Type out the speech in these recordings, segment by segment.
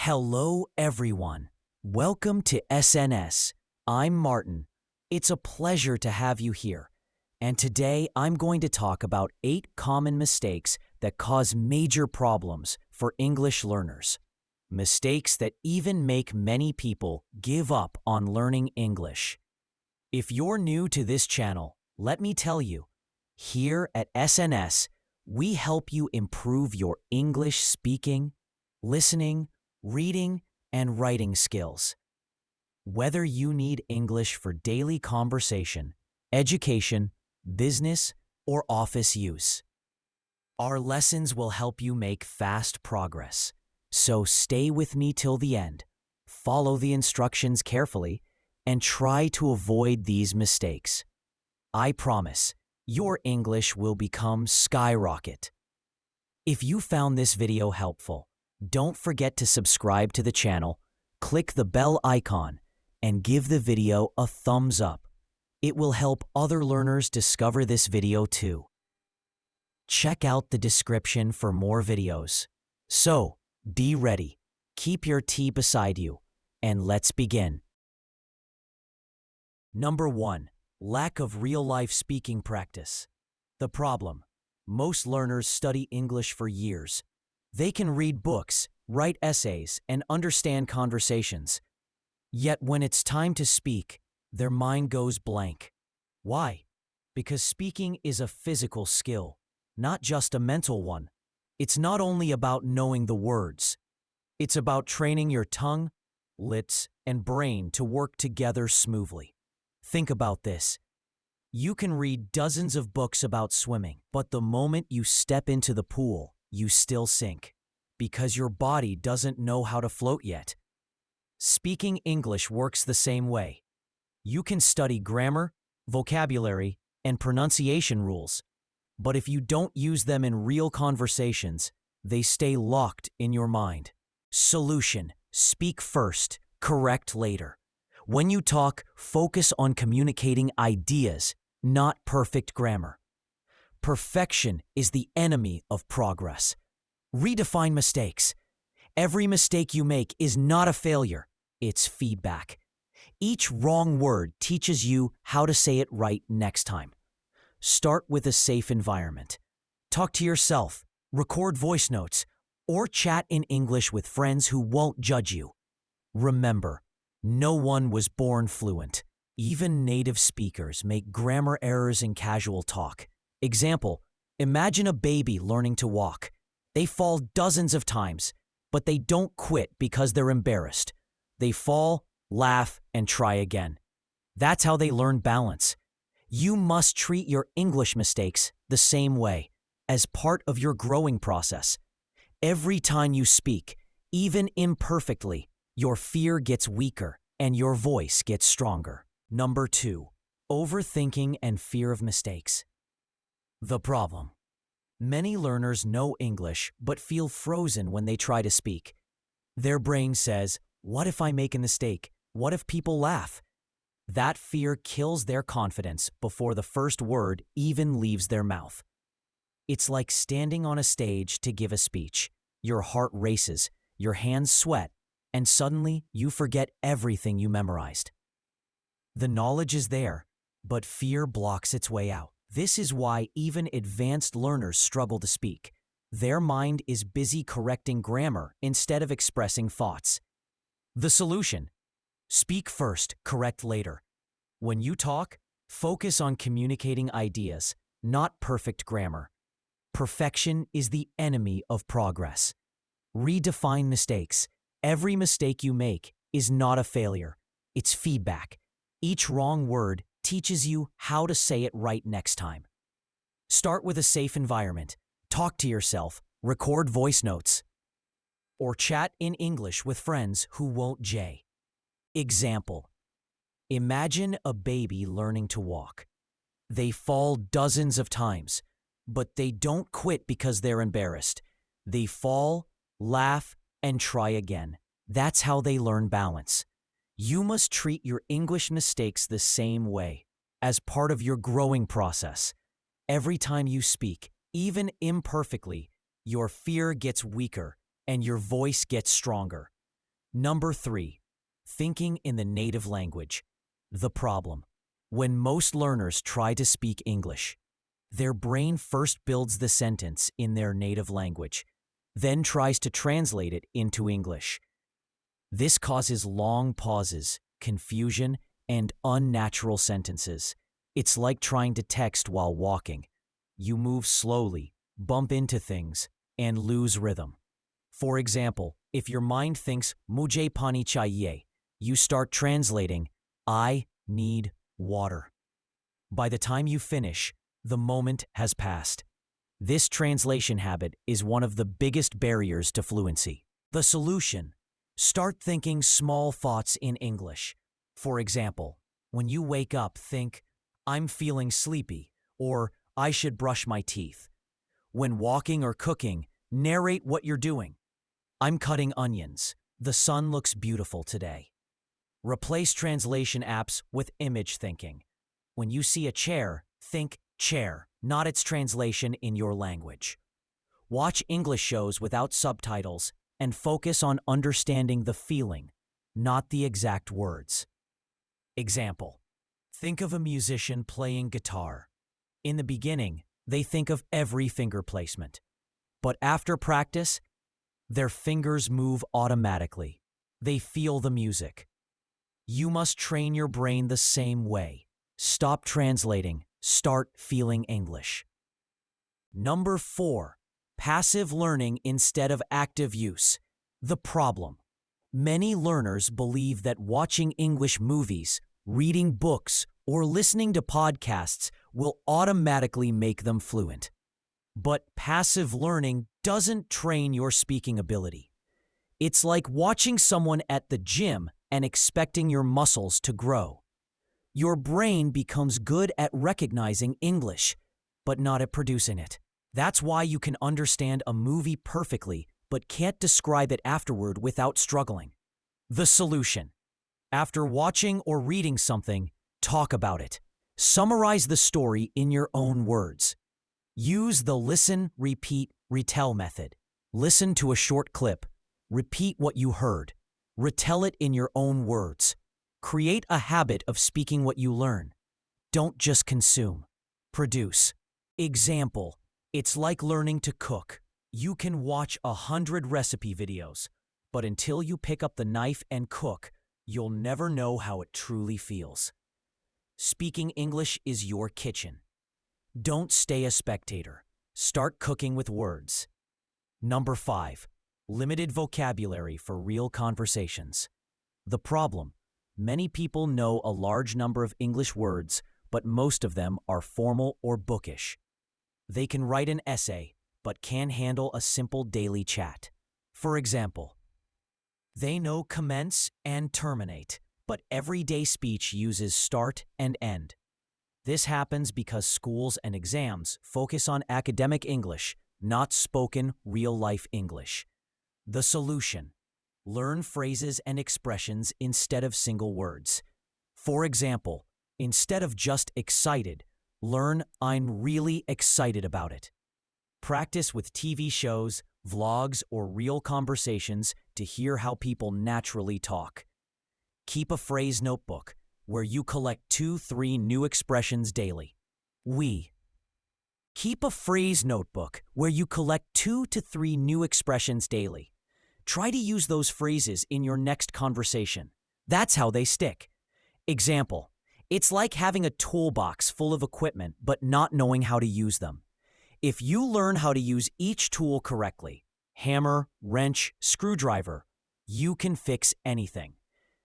Hello, everyone. Welcome to SNS. I'm Martin. It's a pleasure to have you here. And today I'm going to talk about 8 common mistakes that cause major problems for English learners. Mistakes that even make many people give up on learning English. If you're new to this channel, let me tell you, here at SNS, we help you improve your English speaking, listening, reading, and writing skills. Whether you need English for daily conversation, education, business, or office use, our lessons will help you make fast progress. So stay with me till the end, follow the instructions carefully, and try to avoid these mistakes. I promise, your English will become skyrocket. If you found this video helpful, don't forget to subscribe to the channel, click the bell icon, and give the video a thumbs up. It will help other learners discover this video too. Check out the description for more videos. So, be ready, keep your tea beside you, and let's begin. Number 1. Lack of real-life speaking practice. The problem: most learners study English for years. They can read books, write essays, and understand conversations. Yet when it's time to speak, their mind goes blank. Why? Because speaking is a physical skill, not just a mental one. It's not only about knowing the words. It's about training your tongue, lips, and brain to work together smoothly. Think about this. You can read dozens of books about swimming, but the moment you step into the pool, you still sink, because your body doesn't know how to float yet. Speaking English works the same way. You can study grammar, vocabulary, and pronunciation rules, but if you don't use them in real conversations, they stay locked in your mind. Solution: speak first, correct later. When you talk, focus on communicating ideas, not perfect grammar. Perfection is the enemy of progress. Redefine mistakes. Every mistake you make is not a failure, it's feedback. Each wrong word teaches you how to say it right next time. Start with a safe environment. Talk to yourself, record voice notes, or chat in English with friends who won't judge you. Remember, no one was born fluent. Even native speakers make grammar errors in casual talk. Example: imagine a baby learning to walk. They fall dozens of times, but they don't quit because they're embarrassed. They fall, laugh, and try again. That's how they learn balance. You must treat your English mistakes the same way, as part of your growing process. Every time you speak, even imperfectly, your fear gets weaker and your voice gets stronger. Number 2. Overthinking and fear of mistakes. The problem: many learners know English but feel frozen when they try to speak. Their brain says, "What if I make a mistake? What if people laugh?" That fear kills their confidence before the first word even leaves their mouth. It's like standing on a stage to give a speech. Your heart races, your hands sweat, and suddenly you forget everything you memorized. The knowledge is there, but fear blocks its way out. This is why even advanced learners struggle to speak. Their mind is busy correcting grammar instead of expressing thoughts. The solution: speak first, correct later. When you talk, focus on communicating ideas, not perfect grammar. Perfection is the enemy of progress. Redefine mistakes. Every mistake you make is not a failure. It's feedback. Each wrong word teaches you how to say it right next time. Start with a safe environment. Talk to yourself, record voice notes, or chat in English with friends who won't jay. Example: imagine a baby learning to walk. They fall dozens of times, but they don't quit because they're embarrassed. They fall, laugh, and try again. That's how they learn balance. You must treat your English mistakes the same way, as part of your growing process. Every time you speak, even imperfectly, your fear gets weaker and your voice gets stronger. Number 3. Thinking in the native language. The problem. When most learners try to speak English, their brain first builds the sentence in their native language, then tries to translate it into English. This causes long pauses, confusion, and unnatural sentences. It's like trying to text while walking. You move slowly, bump into things, and lose rhythm. For example, if your mind thinks "mujhe pani chahiye," you start translating "I need water." By the time you finish, the moment has passed. This translation habit is one of the biggest barriers to fluency. The solution: start thinking small thoughts in English. For example, when you wake up, think, "I'm feeling sleepy," or "I should brush my teeth." When walking or cooking, narrate what you're doing. "I'm cutting onions. The sun looks beautiful today." Replace translation apps with image thinking. When you see a chair, think chair, not its translation in your language. Watch English shows without subtitles and focus on understanding the feeling, not the exact words. Example: think of a musician playing guitar. In the beginning, they think of every finger placement. But after practice, their fingers move automatically. They feel the music. You must train your brain the same way. Stop translating. Start feeling English. Number 4. Passive learning instead of active use. The problem. Many learners believe that watching English movies, reading books, or listening to podcasts will automatically make them fluent. But passive learning doesn't train your speaking ability. It's like watching someone at the gym and expecting your muscles to grow. Your brain becomes good at recognizing English, but not at producing it. That's why you can understand a movie perfectly, but can't describe it afterward without struggling. The solution: after watching or reading something, talk about it. Summarize the story in your own words. Use the listen, repeat, retell method. Listen to a short clip. Repeat what you heard. Retell it in your own words. Create a habit of speaking what you learn. Don't just consume. Produce. Example: it's like learning to cook. You can watch 100 recipe videos, but until you pick up the knife and cook, you'll never know how it truly feels. Speaking English is your kitchen. Don't stay a spectator. Start cooking with words. Number 5. Limited vocabulary for real conversations. The problem: many people know a large number of English words, but most of them are formal or bookish. They can write an essay, but can't handle a simple daily chat. For example, they know commence and terminate, but everyday speech uses start and end. This happens because schools and exams focus on academic English, not spoken, real-life English. The solution: learn phrases and expressions instead of single words. For example, instead of just excited, learn "I'm really excited about it." Practice with TV shows, vlogs, or real conversations to hear how people naturally talk. Keep a phrase notebook where you collect 2-3 new expressions daily. Keep a phrase notebook where you collect 2 to 3 new expressions daily. Try to use those phrases in your next conversation. That's how they stick. Example: it's like having a toolbox full of equipment but not knowing how to use them. If you learn how to use each tool correctly, hammer, wrench, screwdriver, you can fix anything.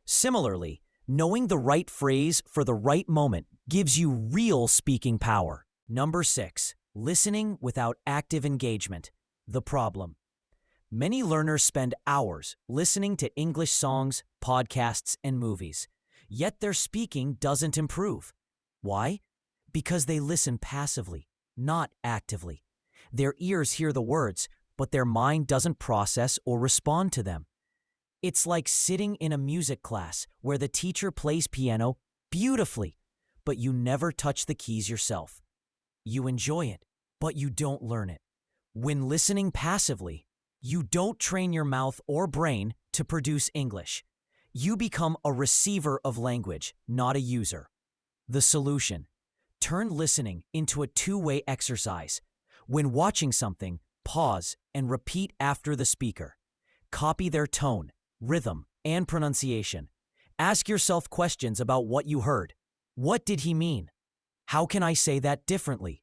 Similarly, knowing the right phrase for the right moment gives you real speaking power. Number 6. Listening without active engagement. The problem: many learners spend hours listening to English songs, podcasts, and movies, yet their speaking doesn't improve. Why? Because they listen passively, not actively. Their ears hear the words, but their mind doesn't process or respond to them. It's like sitting in a music class where the teacher plays piano beautifully, but you never touch the keys yourself. You enjoy it, but you don't learn it. When listening passively, you don't train your mouth or brain to produce English. You become a receiver of language, not a user. The solution: turn listening into a two-way exercise. When watching something, pause and repeat after the speaker. Copy their tone, rhythm, and pronunciation. Ask yourself questions about what you heard. What did he mean? How can I say that differently?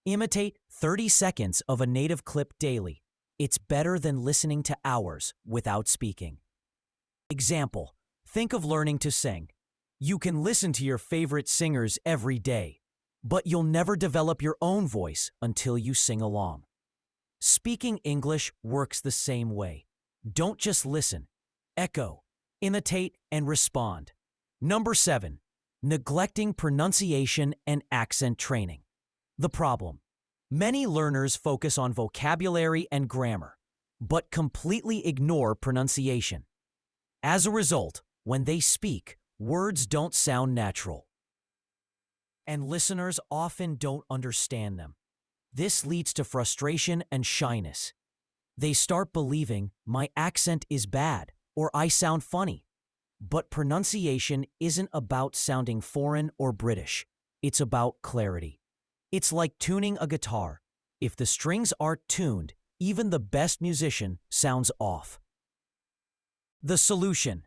Imitate 30 seconds of a native clip daily. It's better than listening to hours without speaking. Example: think of learning to sing. You can listen to your favorite singers every day, but you'll never develop your own voice until you sing along. Speaking English works the same way. Don't just listen. Echo, imitate, and respond. Number 7. Neglecting pronunciation and accent training. The problem: many learners focus on vocabulary and grammar, but completely ignore pronunciation. As a result, when they speak, words don't sound natural, and listeners often don't understand them. This leads to frustration and shyness. They start believing my accent is bad or I sound funny. But pronunciation isn't about sounding foreign or British. It's about clarity. It's like tuning a guitar. If the strings aren't tuned, even the best musician sounds off. The solution: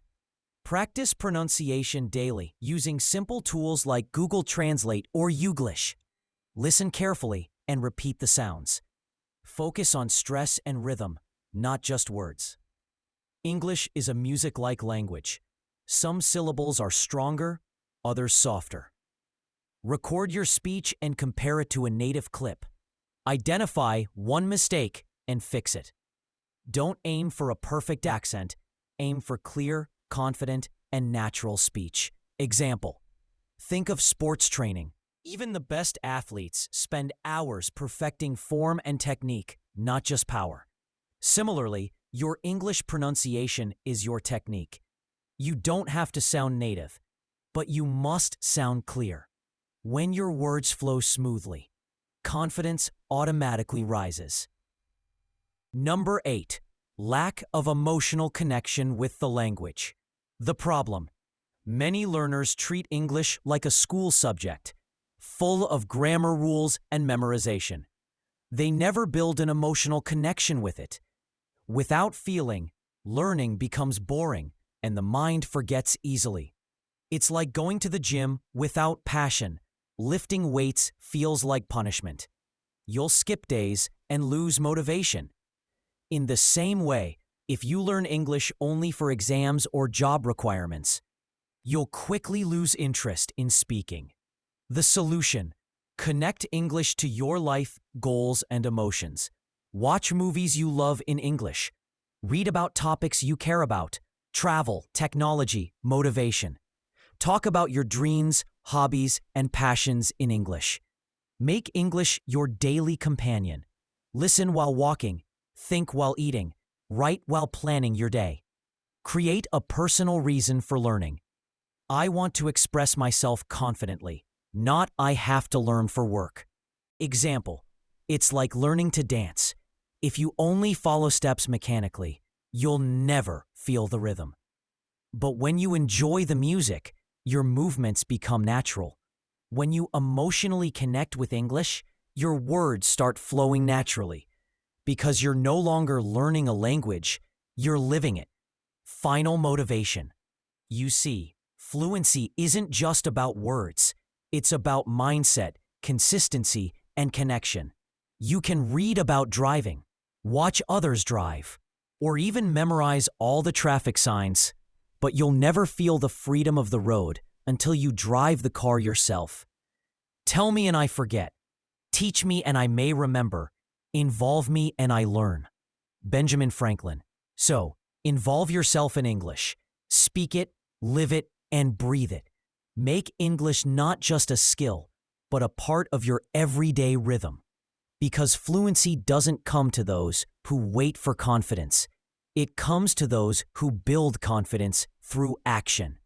practice pronunciation daily using simple tools like Google Translate or Youglish. Listen carefully and repeat the sounds. Focus on stress and rhythm, not just words. English is a music-like language. Some syllables are stronger, others softer. Record your speech and compare it to a native clip. Identify one mistake and fix it. Don't aim for a perfect accent. Aim for clear, confident, and natural speech. Example: think of sports training. Even the best athletes spend hours perfecting form and technique, not just power. Similarly, your English pronunciation is your technique. You don't have to sound native, but you must sound clear. When your words flow smoothly, confidence automatically rises. Number 8. Lack of emotional connection with the language. The problem: many learners treat English like a school subject, full of grammar rules and memorization. They never build an emotional connection with it. Without feeling, learning becomes boring and the mind forgets easily. It's like going to the gym without passion. Lifting weights feels like punishment. You'll skip days and lose motivation. In the same way, if you learn English only for exams or job requirements, you'll quickly lose interest in speaking. The solution: connect English to your life, goals, and emotions. Watch movies you love in English. Read about topics you care about: travel, technology, motivation. Talk about your dreams, hobbies, and passions in English. Make English your daily companion. Listen while walking, think while eating, write while planning your day. Create a personal reason for learning. I want to express myself confidently, not I have to learn for work. Example: it's like learning to dance. If you only follow steps mechanically, you'll never feel the rhythm. But when you enjoy the music, your movements become natural. When you emotionally connect with English, your words start flowing naturally. Because you're no longer learning a language, you're living it. Final motivation: you see, fluency isn't just about words. It's about mindset, consistency, and connection. You can read about driving, watch others drive, or even memorize all the traffic signs, but you'll never feel the freedom of the road until you drive the car yourself. Tell me and I forget. Teach me and I may remember. Involve me and I learn. Benjamin Franklin. So, involve yourself in English. Speak it, live it, and breathe it. Make English not just a skill, but a part of your everyday rhythm. Because fluency doesn't come to those who wait for confidence. It comes to those who build confidence through action.